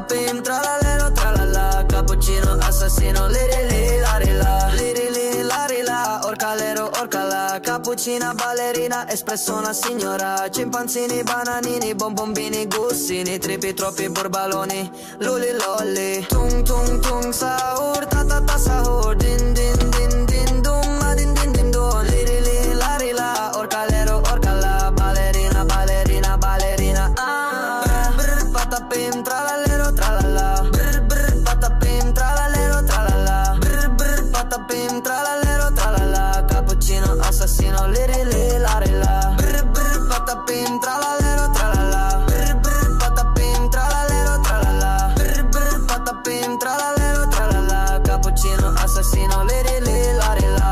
patapim, tralalero, tralala. Cappuccino, assassino, lirili, larila. Lirili, larila, orcalero, orcala. Cappuccina, ballerina, espresso una signora. Cimpanzini, bananini, bombombini, gussini. Tripi, troppi burbaloni, luli, lolli. Tung, tung, tung, sahur, ta, ta, ta, sahur. Din, din, din, din, dum, ma, din, din, din, dum. Lirili, larila, orcalero, orcala. Ballerina, ballerina, ballerina, ah. Brr, brr, patapim, tralalero, tralala. Brr, brr, patapim, tralalero, tralala. Brr, brr, patapim, tralalero, tralala. Cappuccino, assassino, lirili, larila. Brr, brr, patapim, tralalero, tralala. Brr, brr, patapim, tralalero, tralala. Brr, brr, patapim, tralalero, tralala. Cappuccino, assassino, lirili, larila.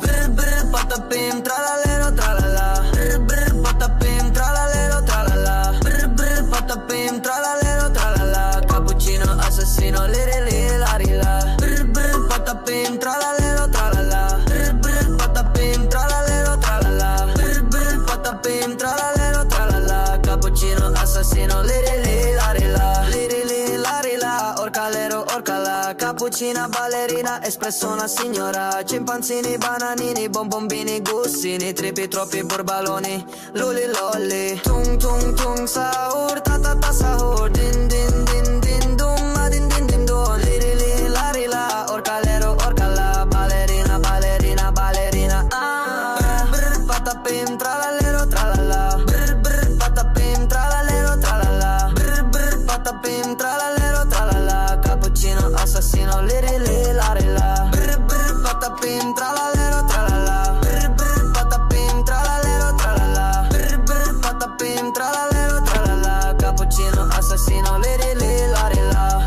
Brr, brr, patapim, tralalero, tralala. Brr, brr, patapim, tralalero, tralala. Brr, brr, patapim, tralalero, tralala. Cappuccino, assassino, lirili, larila. Brr, brr, patapim, tralalero, tralala. Brr, brr, patapim, tralalero, tralala. Brr, brr, patapim, tralalero, tralala. Cappuccino, assassino, lirili, larila. Lirili, larila, orcalero, orcala. Cappuccina, ballerina, espresso una signora. Cimpanzini, bananini, bombombini, gussini. Tripi, troppi burbaloni, luli, lolli. Tung, tung, tung, sahur, ta, ta, ta, sahur. Din, din, din, din, dum, ma, din, din, din, dum. Lirili, larila, orcalero, orcala. Ballerina, ballerina, ballerina, ah. Brr, brr, patapim, tralalero, tralala. Brr, brr, patapim, tralalero, tralala. Brr, brr, patapim, tralalero, tralala. Cappuccino, assassino, lirili, larila. Brr, brr, patapim, tralalero, tralala. Brr, brr, patapim, tralalero, tralala. Brr, brr, patapim, tralalero, tralala. Cappuccino, assassino, lirili, larila.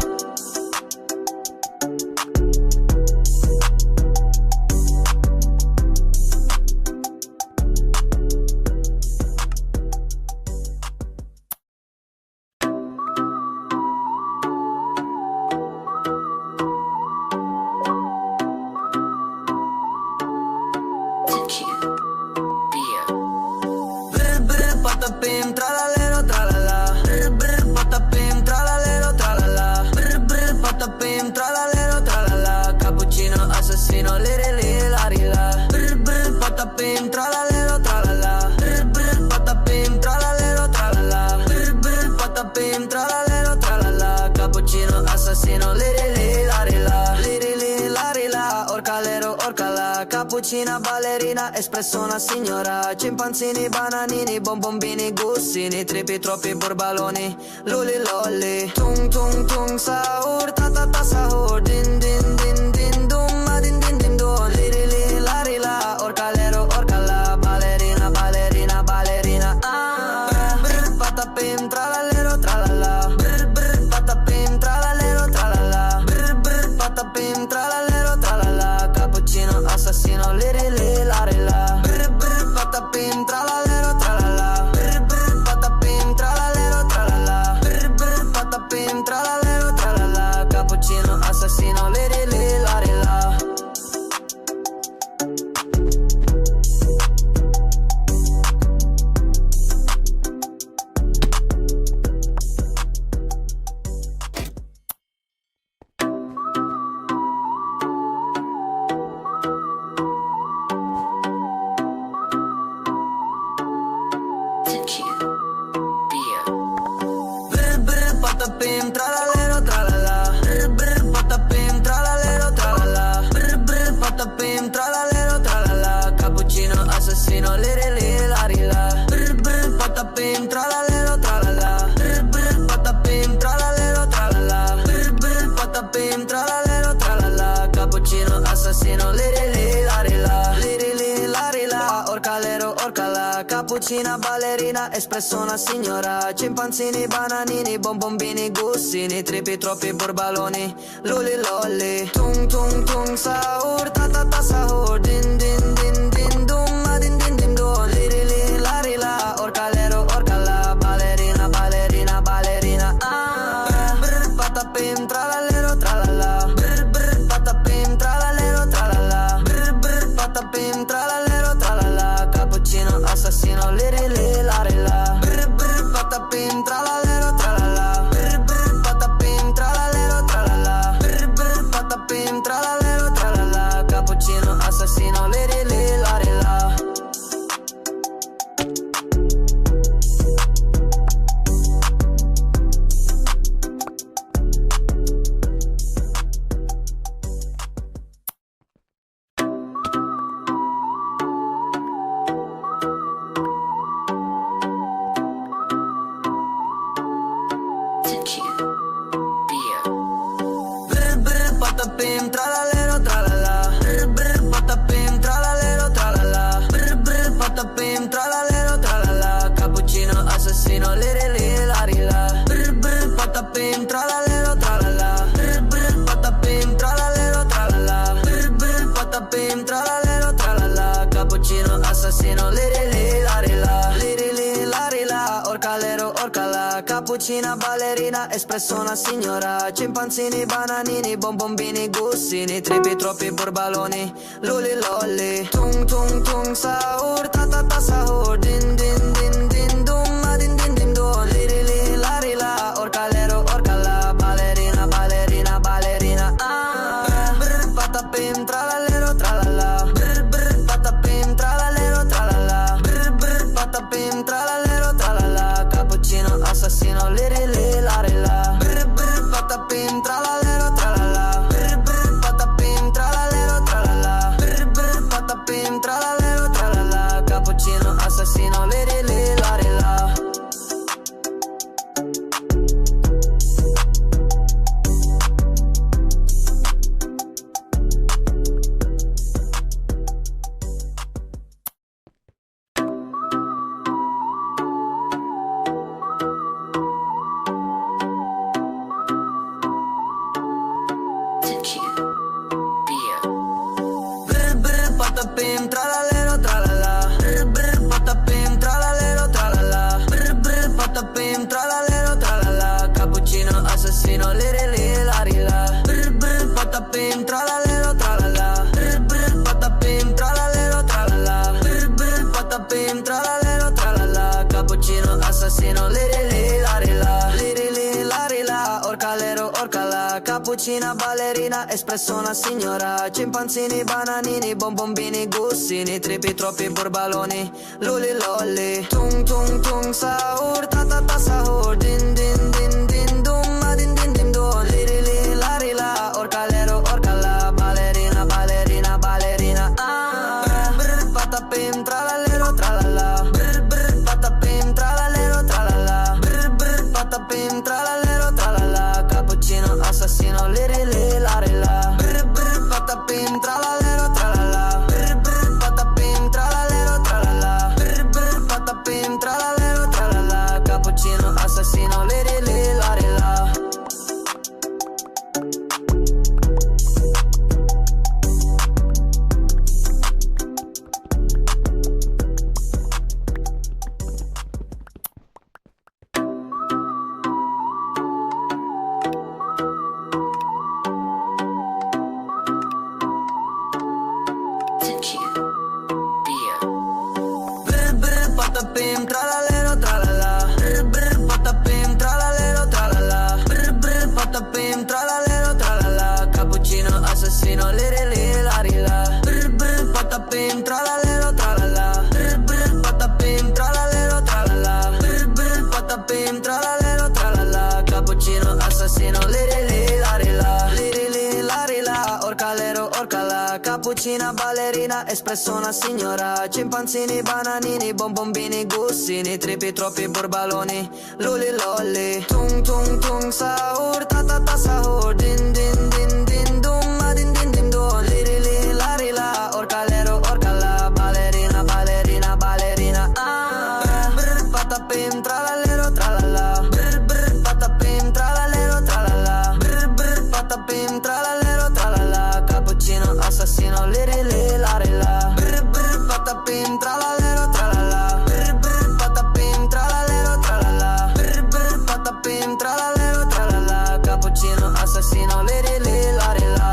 Brr, brr, patapim, tralalero, tralala. Brr, brr, patapim, tralalero, tralala. Brr, brr, patapim, tralalero, tralala. Cappuccino, assassino, lirili, larila. Brr, brr, patapim, tralalero, tralala. Brr, brr, patapim, tralalero, tralala. Brr, brr, patapim, tralalero, tralala. Cappuccino, assassino, lirili, larila. Lirili, larila, orcalero, orcala. Cappuccina, ballerina, espresso una signora. Cimpanzini, bananini, bombombini, gussini. Tripi, troppi burbaloni, luli, lolli. Tung, tung, tung, sahur, ta, ta, ta, sahur. Din, din, din, din, dum, ma, din, din, din, dum. Lirili, larila, orcalero, orcala. Ballerina, ballerina, ballerina, ah. Brr, brr, patapim, tralalero, tralala. Brr, brr, patapim, tralalero, tralala. Brr, brr, patapim, tralalero, tralala. Cappuccino, assassino, lirili, larila. Brr, brr, patapim, tralalero, tralala. Brr, brr, patapim, tralalero, tralala. Brr, brr, patapim, tralalero, tralala. Cappuccino, assassino, lirili, larila. Brr, brr, patapim, tralalero, tralala. Brr, brr, patapim, tralalero, tralala. Brr, brr, patapim, tralalero, tralala. Cappuccino, assassino, lirili, larila. Brr, brr, patapim, tralalero, tralala. Brr, brr, patapim, tralalero, tralala. Brr, brr, patapim, tralalero, tralala. Cappuccino, assassino, lirili, larila. Lirili, larila, orcalero, orcala. Cappuccina, ballerina, espresso una signora. Cimpanzini, bananini, bombombini, gussini. Tripi, troppi burbaloni, luli, lolli. Tung, tung, tung, sahur, ta, ta, ta, sahur. Din, din, assassino, liri li, lari la, liri li, lari la, orcalero, orcala, cappuccina, ballerina, espresso una signora, cimpanzini, bananini, bombombini, gussini, tripi, troppi, burbaloni, luli, lolli, tung, tung, tung, sahur, ta, ta, ta, sahur, din, din, din, din, dum, ma, din, din, din, dum, liri li, lari la, orcalero, orcala, ballerina, ballerina, ballerina, ah, brr, patapim, tralallero, tralala, brr, brr, patapim, tralallero, tralala, brr, brr, patapim, tralallero, tralala, cappuccino, assassino, liri li, lari la, brr, brr, patapim, tralallero, tralala, brr, brr, patapim, tralallero, tralala, brr, brr, patapim, tralallero, tralala, cappuccino, assassino, liri li, lari la. Brr brr patapim tralalero tralala, brr brr patapim tralalero tralala, brr brr patapim tralalero tralala, cappuccino assassino, liri li, lari la, brr brr patapim tralalero tralala, brr brr patapim tralalero tralala, brr brr patapim tralalero tralala, cappuccino assassino, liri li, lari la, liri li, lari la, orcalero, orcala, cappuccina, ballerina, espresso una signora, cimpanzini, bananini, bombombini, gussini, tripi, troppi, burbaloni, luli, lolli, tung, tung, tung, sahur, ta, ta, ta, sahur, din, din, din, din, dum, ma, din, din, din, dum, liri li, lari la, orcalero, orcala, ballerina, ballerina, ballerina, ah, brr, patapim, tralallero, tralala, brr, brr, patapim, tralallero, tralala, brr, brr, patapim, tralallero, tralala, cappuccino, assassino, liri li, lari la, brr, brr, patapim, tralallero, tralala, brr, brr, patapim, tralallero, tralala, brr, brr, patapim, tralallero, tralala, cappuccino, assassino, liri li, lari la. Brr brr patapim tralalero tralala, brr brr patapim tralalero tralala, brr brr patapim tralalero tralala, cappuccino assassino, liri li, lari la, brr brr patapim tralalero tralala, brr brr patapim tralalero tralala, brr brr patapim tralalero tralala, cappuccino assassino, liri li, lari la, liri li, lari la, orcalero, orcala, cappuccina, ballerina, espresso una signora, cimpanzini, bananini, bombombini, gussini, tripi, troppi, burbaloni, luli, lolli, tung, tung, tung, sahur, ta, ta, ta, sahur, din, din, din, din, dum, ma, din, din, din, dum, liri li, lari la, orcalero, orcala, ballerina, ballerina, ballerina, ah, brr, patapim, tralallero, tralala, brr, brr, patapim, tralallero, tralala, brr, brr, patapim, tralallero, tralala, cappuccino, assassino, liri li, lari la, brr, brr, patapim, tralallero, tralala, brr, brr, patapim, tralallero, tralala, brr, brr, patapim, tralallero, tralala, cappuccino, assassino, liri li, lari la.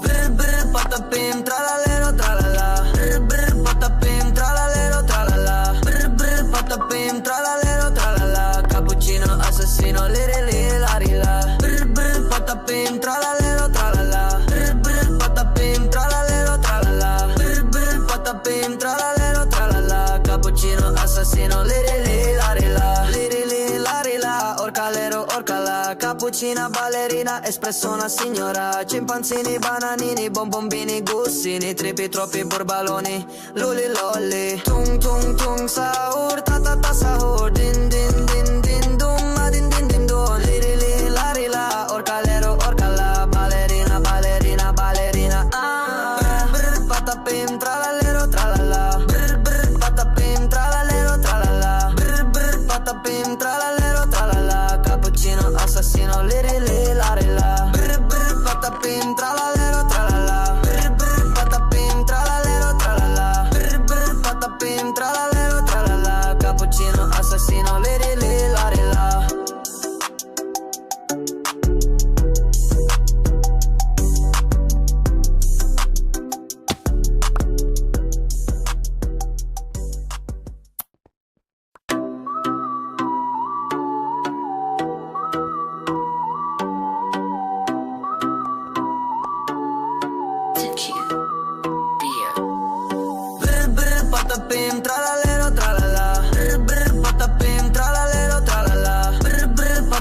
Brr brr patapim tralalero tralala, brr brr patapim tralalero tralala, brr brr patapim tralalero tralala, cappuccino assassino, liri li, lari la, brr brr patapim tralalero tralala, brr brr patapim tralalero tralala, brr brr patapim tralalero tralala, cappuccino assassino, liri li, lari la, liri li, lari la, orcalero, orcala, cappuccina, ballerina, espresso una signora, cimpanzini, bananini, bombombini, gussini, tripi, troppi, burbaloni, luli, lolli, tung, tung, tung, sahur, ta, ta, ta, sahur, din, din, din, din, dum, ma, din, din, din, dum, liri li,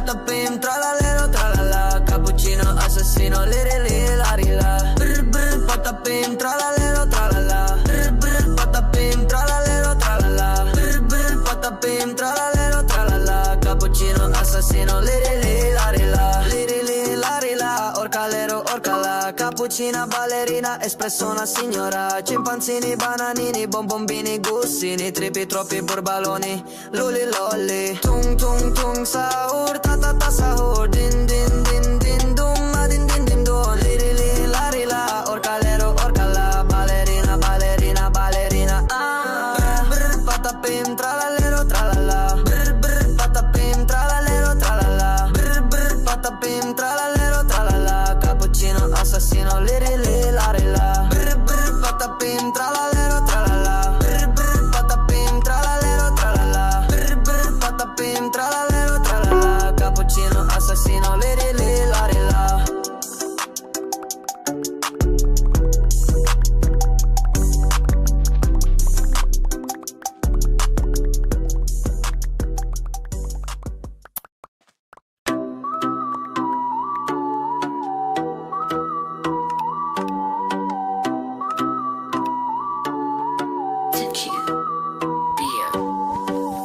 patapim, tralalero, tralala. Cappuccino assassino, liri li la rila. Brr brr, patapim, tralalero, tralala. Brr brr, patapim, tralalero, tralala. Brr brr, patapim, tralalero, tralala. Cappuccino assassino, liri li la rila. Liri li la rila, orcalero, orcala. Cappuccina, ballerina, espresso una signora. Cimpanzini, bananini, bonbombini, gussini. Tripi, troppi burbaloni, luli lolli. Tung tung tung, sahur, ta ta ta sahur. Din din din din dum, ma din din din dum. Liri li la rila, orcalero, orcala. Ballerina, ballerina, ballerina. Brr brr, patapim, tralalero, tralala. Brr brr, patapim, tralalero, tralala. Brr brr, patapim, tralalero, tralala. Cappuccino assassino, liri li la rila. Brr brr, patapim, tralalero, tralala. Brr brr, patapim, tralalero, tralala. Brr brr, patapim, tralalero, tralala. Cappuccino assassino, liri li la rila.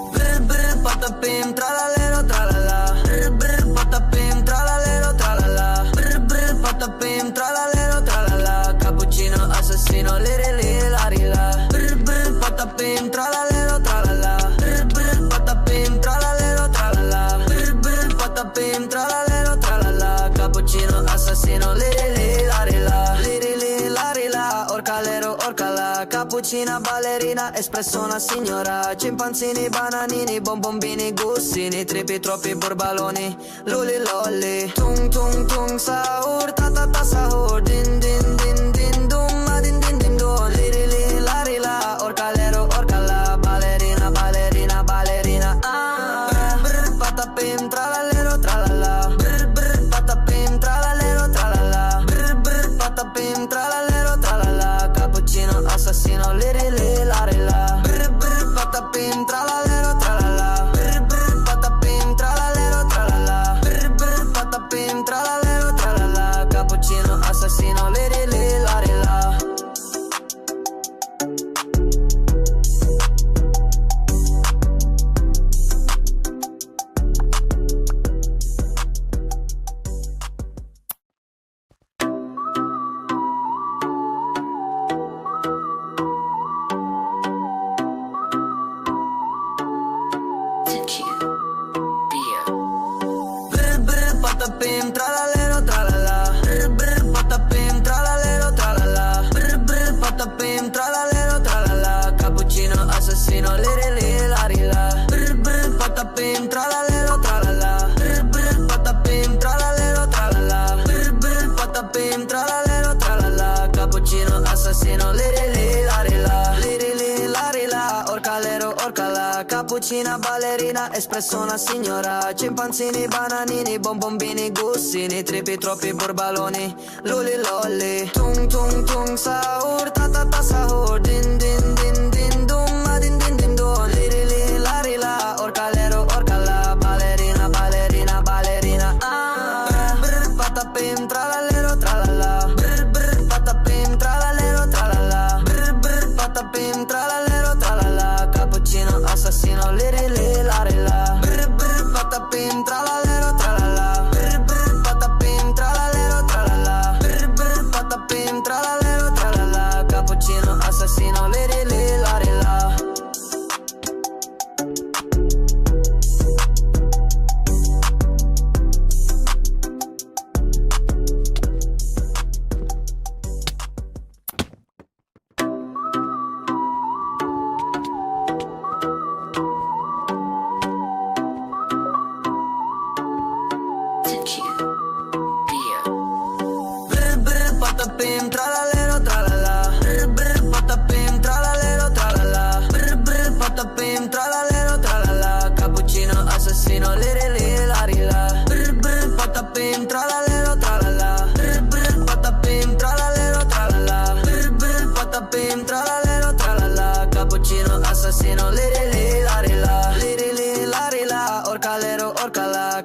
Brr brr, patapim, tralalero, tralala. Brr brr, patapim, tralalero, tralala. Brr brr, patapim, tralalero, tralala. Cappuccino assassino, liri li la rila. Brr brr, patapim, tralalero, tralala. Brr brr, patapim, tralalero, tralala. Brr brr, patapim, tralalero, tralala. Cappuccino assassino, liri li la rila. Liri li la rila, orcalero, orcala. Cappuccina, ballerina, espresso una signora. Cimpanzini, bananini, bonbombini, gussini. Tripi, troppi burbaloni, luli lolli. Tung tung tung, sahur, ta ta ta sahur. Din din din din dum, ma din din din dum. Liri li la rila, orcalero, orcala. Ballerina, ballerina, ballerina. Brr brr, patapim, tralalero, tralala. Brr brr, patapim, tralalero, tralala. Brr brr, patapim, tralalero, tralala. Cappuccino assassino, liri li la rila. Brr brr, patapim, tralalero, tralala. Brr brr, patapim, tralalero, tralala. Brr brr, patapim, tralalero, tralala. Cappuccino assassino, liri li la rila. Brr brr, patapim, tralalero, tralala. Brr brr, patapim, tralalero, tralala. Brr brr, patapim, tralalero, tralala. Cappuccino assassino, liri li la rila. Brr brr, patapim, tralalero, tralala. Brr brr, patapim, tralalero, tralala. Brr brr, patapim, tralalero, tralala. Cappuccino assassino, liri li la rila. Liri li la rila, orcalero, orcala. Cappuccina, ballerina, espresso una signora. Cimpanzini, bananini, bonbombini, gussini. Tripi, troppi burbaloni, luli lolli. Tung tung tung, sahur, ta ta ta sahur. Din din din din dum, ma din din din dum. Liri li la rila, orcalero, orcala. Ballerina, ballerina, ballerina. Brr brr, patapim, tralalero, tralala. Brr brr, patapim, tralalero, tralala. Brr brr, patapim, tralalero, tralala. Cappuccino assassino, liri li la rila. Brr brr, patapim, tralalero, tralala. Brr brr, patapim, tralalero, tralala. Brr brr, patapim, tralalero, tralala. Cappuccino assassino, liri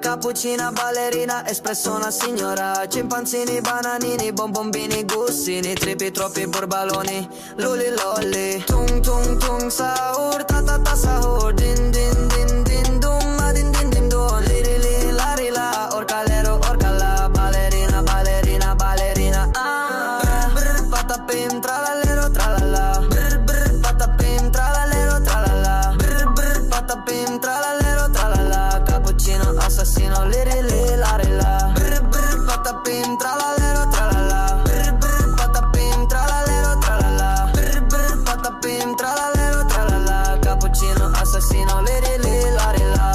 cappuccina, ballerina, espresso una signora. Cimpanzini, bananini, bombombini, gussini, tripi, troppi borbaloni, luli lolli. Tung tung tung sahur, ta ta ta sahur, din din din din dum, ma din din din dum. Liri li lari la, orcalero orcala, ballerina ballerina ballerina. Ah, brr patapim tralallero tralala, brr brr patapim tralallero tralala, brr brr patapim tralallero tralala. Cappuccino assassino, liri li lari la, brr brr patapim tralallero tralala, brr brr patapim tralallero tralala, brr brr patapim tralallero tralala. Cappuccino assassino, liri li lari la.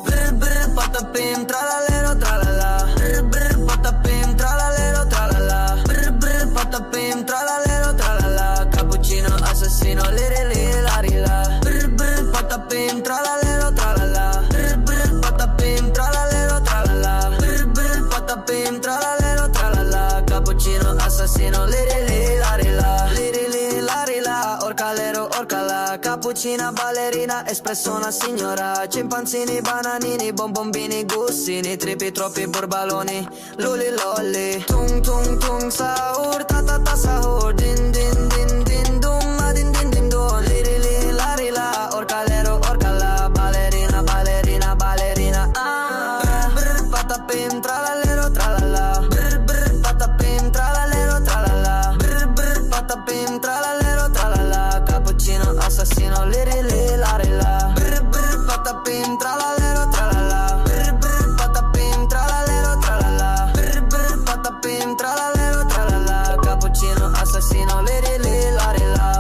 Brr brr patapim tralallero tralala, brr brr patapim tralallero tralala, brr brr patapim tralallero tralala. Cappuccino assassino, liri li lari la, brr brr patapim tralallero tralala, brr brr patapim tralallero tralala, brr brr patapim tralallero tralala. Cappuccino assassino, liri li lari la, liri li lari la, orcalero orcala. Cappuccina, ballerina, espresso una signora. Cimpanzini, bananini, bombombini, gussini, tripi, troppi borbaloni, luli lolli. Tung tung tung sahur, ta ta ta sahur, din din din din dum, ma din din din dum. Liri li lari la, orcalero orcala, ballerina ballerina ballerina. Ah, brr patapim tralallero tralala, brr brr patapim tralallero tralala, brr brr patapim tralallero tralala. Cappuccino assassino, liri li lari la, brr brr patapim tralallero tralala, brr brr patapim tralallero tralala, brr brr patapim tralallero tralala. Cappuccino assassino, liri li lari la.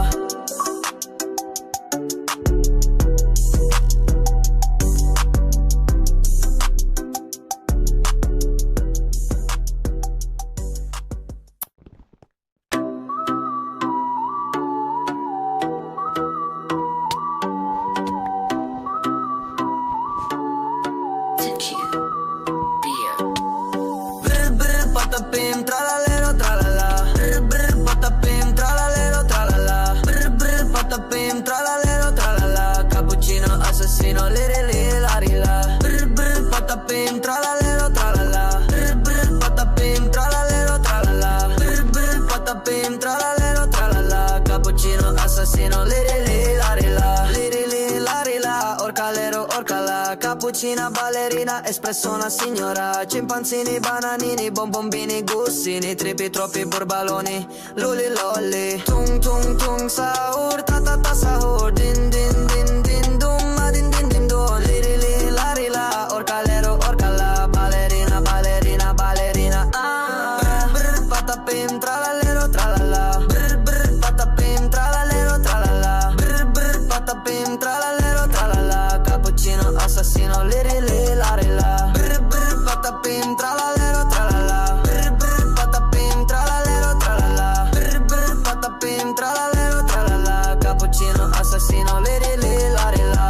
Brr brr patapim tralallero tralala, brr brr patapim tralallero tralala, brr brr patapim tralallero tralala. Cappuccino assassino, liri li lari la, brr brr patapim tralallero tralala, brr brr patapim tralallero tralala, brr brr patapim tralallero tralala. Cappuccino assassino, liri li lari la, liri li lari la, orcalero orcala. Cappuccina, ballerina, espresso una signora. Cimpanzini, bananini, bombombini, gussini, tripi, troppi borbaloni, luli lolli. Tung tung tung sahur, ta ta ta sahur, din din din din dum, ma din din din dum. Liri li lari la, orcalero orcala, ballerina ballerina ballerina. Ah, brr patapim tralallero tralala, brr brr patapim tralallero tralala, brr brr patapim tralallero tralala. Cappuccino assassino, liri li lari la, brr brr patapim tralallero tralala, brr brr patapim tralallero tralala, brr brr patapim tralallero tralala. Cappuccino assassino, liri li lari la.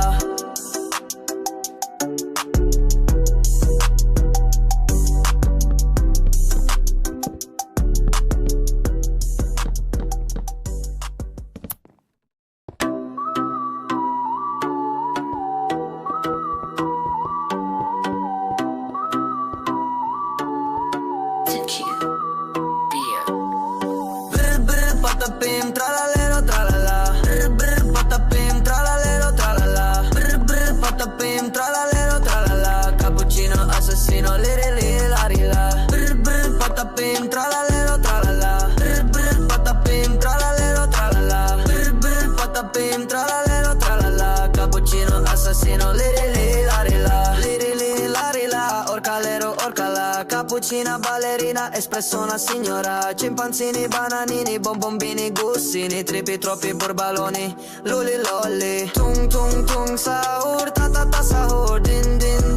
Brr brr patapim tralallero tralala, brr brr patapim tralallero tralala, brr brr patapim tralallero tralala. Cappuccino assassino, liri li lari la, brr brr patapim tralallero tralala, brr brr patapim tralallero tralala, brr brr patapim tralallero tralala. Cappuccino assassino, liri li lari la, liri li lari la, orcalero orcala. Cappuccina, ballerina, espresso una signora. Cimpanzini, bananini, bombombini, gussini, tripi, troppi borbaloni, luli lolli. Tung tung tung sahur, ta ta ta sahur, din din